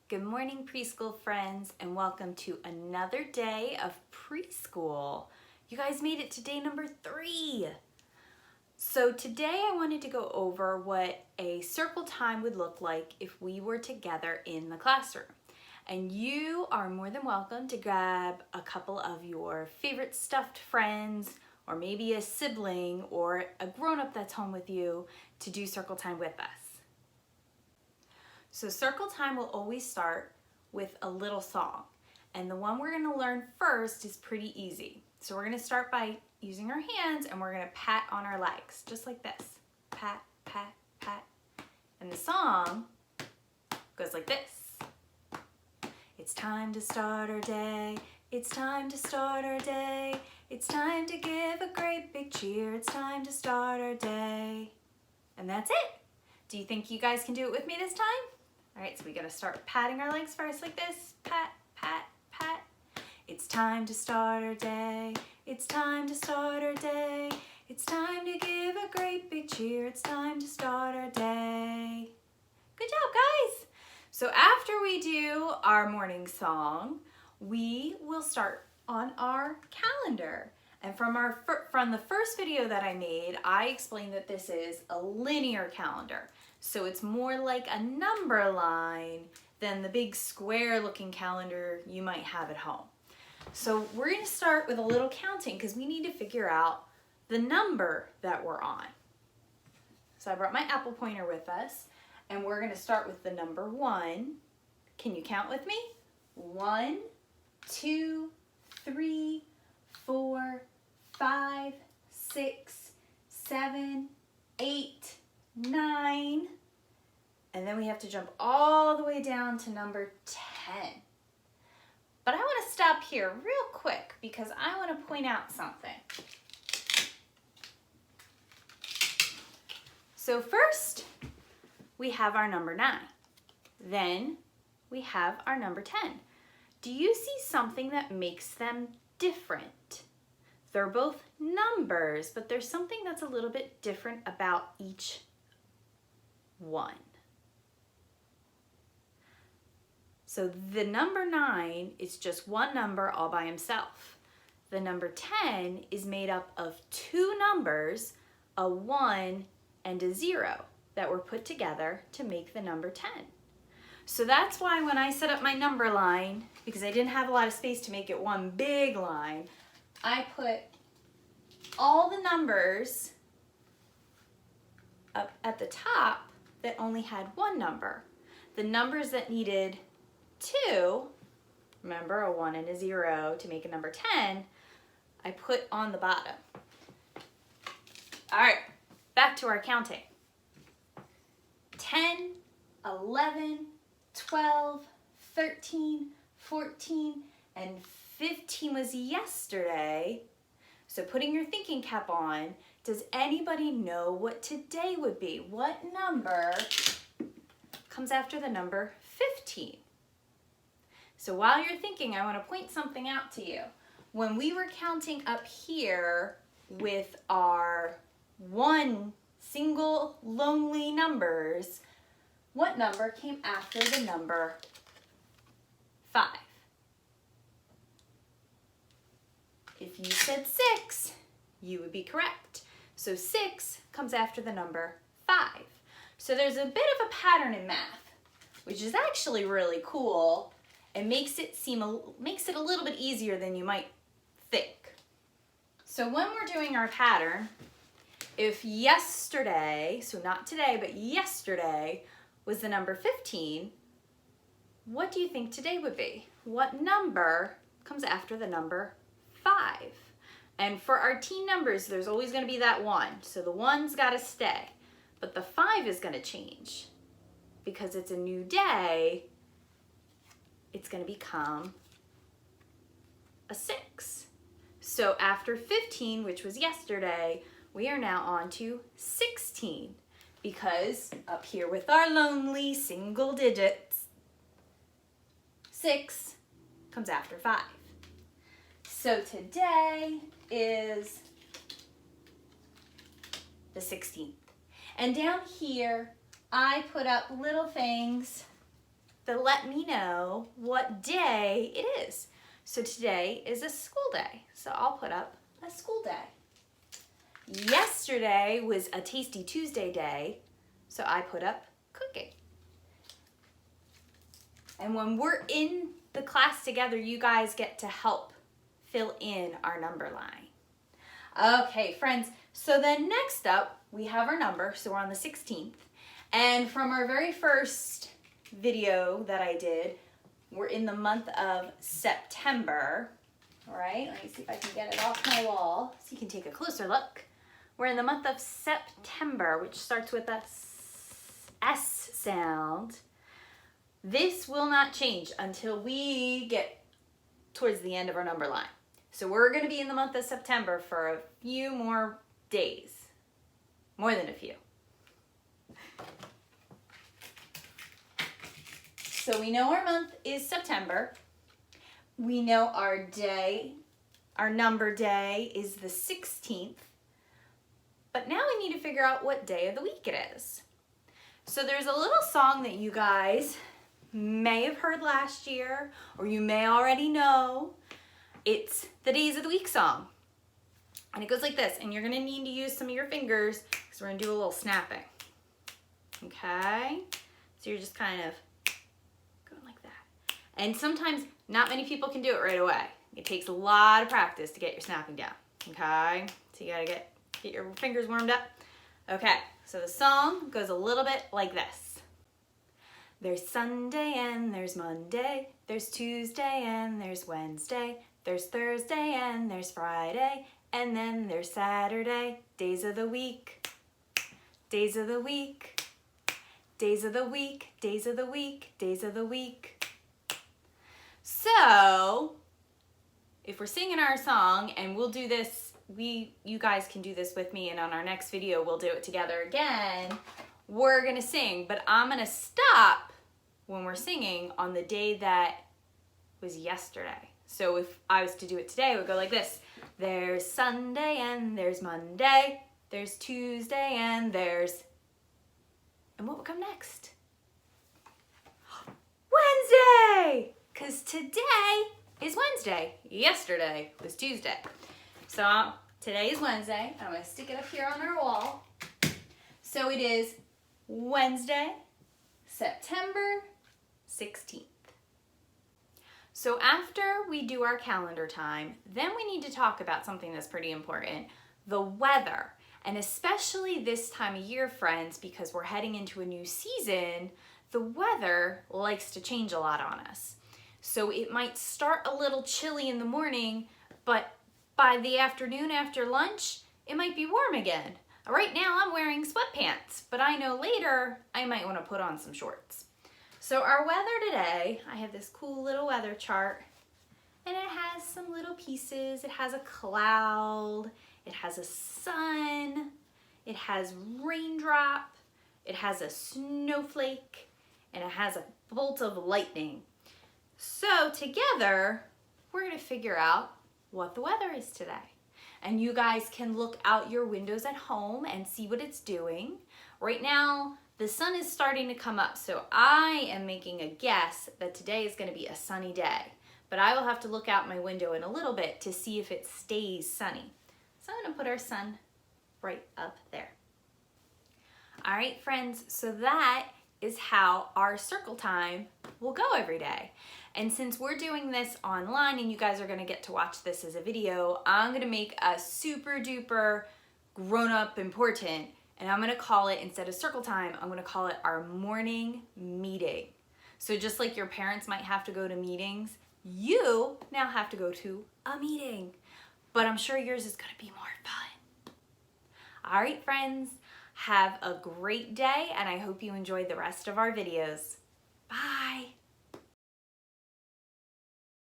Good morning, preschool friends, and welcome to another day of preschool. You guys made it to day number 3. So today I wanted to go over what a circle time would look like if we were together in the classroom. And you are more than welcome to grab a couple of your favorite stuffed friends, or maybe a sibling or a grown-up that's home with you to do circle time with us. So circle time will always start with a little song. And the one we're gonna learn first is pretty easy. So we're gonna start by using our hands and we're gonna pat on our legs, just like this. Pat, pat, pat. And the song goes like this. It's time to start our day. It's time to start our day. It's time to give a great big cheer. It's time to start our day. And that's it. Do you think you guys can do it with me this time? All right, so we gotta start patting our legs first like this. Pat, pat, pat. It's time to start our day. It's time to start our day. It's time to give a great big cheer. It's time to start our day. Good job, guys. So after we do our morning song, we will start on our calendar. And from the first video that I made, I explained that this is a linear calendar. So it's more like a number line than the big square looking calendar you might have at home. So we're going to start with a little counting because we need to figure out the number that we're on. So I brought my apple pointer with us and we're going to start with the number 1. Can you count with me? 1, 2, 3, 4, 5, 6, 7, 8, 9, and then we have to jump all the way down to number 10. But I want to stop here real quick because I want to point out something. So first, we have our number 9. Then we have our number 10. Do you see something that makes them different? They're both numbers, but there's something that's a little bit different about each one. So the number 9 is just one number all by himself. The number 10 is made up of 2 numbers, a 1 and a 0, that were put together to make the number 10. So that's why when I set up my number line, because I didn't have a lot of space to make it one big line, I put all the numbers up at the top that only had 1 number. The numbers that needed 2, remember a 1 and a 0 to make a number 10, I put on the bottom. All right, back to our counting. 10, 11, 12, 13, 14, and 15 was yesterday. So putting your thinking cap on, does anybody know what today would be? What number comes after the number 15? So while you're thinking, I want to point something out to you. When we were counting up here with our 1 single lonely numbers, what number came after the number 5? If you said 6, you would be correct. So 6 comes after the number 5. So there's a bit of a pattern in math, which is actually really cool and makes it a little bit easier than you might think. So when we're doing our pattern, if yesterday, so not today, but yesterday was the number 15, what do you think today would be? What number comes after the number 5? And for our teen numbers, there's always going to be that 1. So the 1's got to stay. But the 5 is going to change. Because it's a new day, it's going to become a 6. So after 15, which was yesterday, we are now on to 16. Because up here with our lonely single digits, 6 comes after 5. So today is the 16th. And down here, I put up little things that let me know what day it is. So today is a school day, so I'll put up a school day. Yesterday was a Tasty Tuesday day, so I put up cooking. And when we're in the class together, you guys get to help fill in our number line. Okay, friends, so then next up, we have our number, so we're on the 16th. And from our very first video that I did, we're in the month of September. All right, let me see if I can get it off my wall so you can take a closer look. We're in the month of September, which starts with a S sound. This will not change until we get towards the end of our number line. So we're going to be in the month of September for a few more days, more than a few. So we know our month is September. We know our day, our number day is the 16th. But now we need to figure out what day of the week it is. So there's a little song that you guys may have heard last year, or you may already know. It's the Days of the Week song. And it goes like this, and you're gonna need to use some of your fingers because we're gonna do a little snapping. Okay? So you're just kind of going like that. And sometimes not many people can do it right away. It takes a lot of practice to get your snapping down. Okay? So you gotta get your fingers warmed up. Okay, so the song goes a little bit like this. There's Sunday and there's Monday, there's Tuesday and there's Wednesday, there's Thursday and there's Friday, and then there's Saturday. Days of the week, days of the week, days of the week, days of the week, days of the week. So, if we're singing our song, and we'll do this, you guys can do this with me, and on our next video we'll do it together again. We're gonna sing, but I'm gonna stop when we're singing on the day that was yesterday. So if I was to do it today, it would go like this. There's Sunday and there's Monday, there's Tuesday and what would come next? Wednesday! Because today is Wednesday. Yesterday was Tuesday. So today is Wednesday. I'm gonna stick it up here on our wall. So it is Wednesday, September 16th. So after we do our calendar time, then we need to talk about something that's pretty important, the weather. And especially this time of year, friends, because we're heading into a new season, the weather likes to change a lot on us. So it might start a little chilly in the morning, but by the afternoon after lunch, it might be warm again. Right now I'm wearing sweatpants, but I know later I might want to put on some shorts. So our weather today, I have this cool little weather chart, and it has some little pieces. It has a cloud, it has a sun, it has raindrop, it has a snowflake, and it has a bolt of lightning. So together, we're gonna figure out what the weather is today. And you guys can look out your windows at home and see what it's doing. Right now, the sun is starting to come up, so I am making a guess that today is gonna be a sunny day. But I will have to look out my window in a little bit to see if it stays sunny. So I'm gonna put our sun right up there. All right, friends, so that is how our circle time will go every day. And since we're doing this online and you guys are gonna get to watch this as a video, I'm gonna make a super duper grown-up important, and I'm gonna call it, instead of circle time, I'm gonna call it our morning meeting. So just like your parents might have to go to meetings, you now have to go to a meeting. But I'm sure yours is gonna be more fun. All right, friends, have a great day, and I hope you enjoyed the rest of our videos. Bye.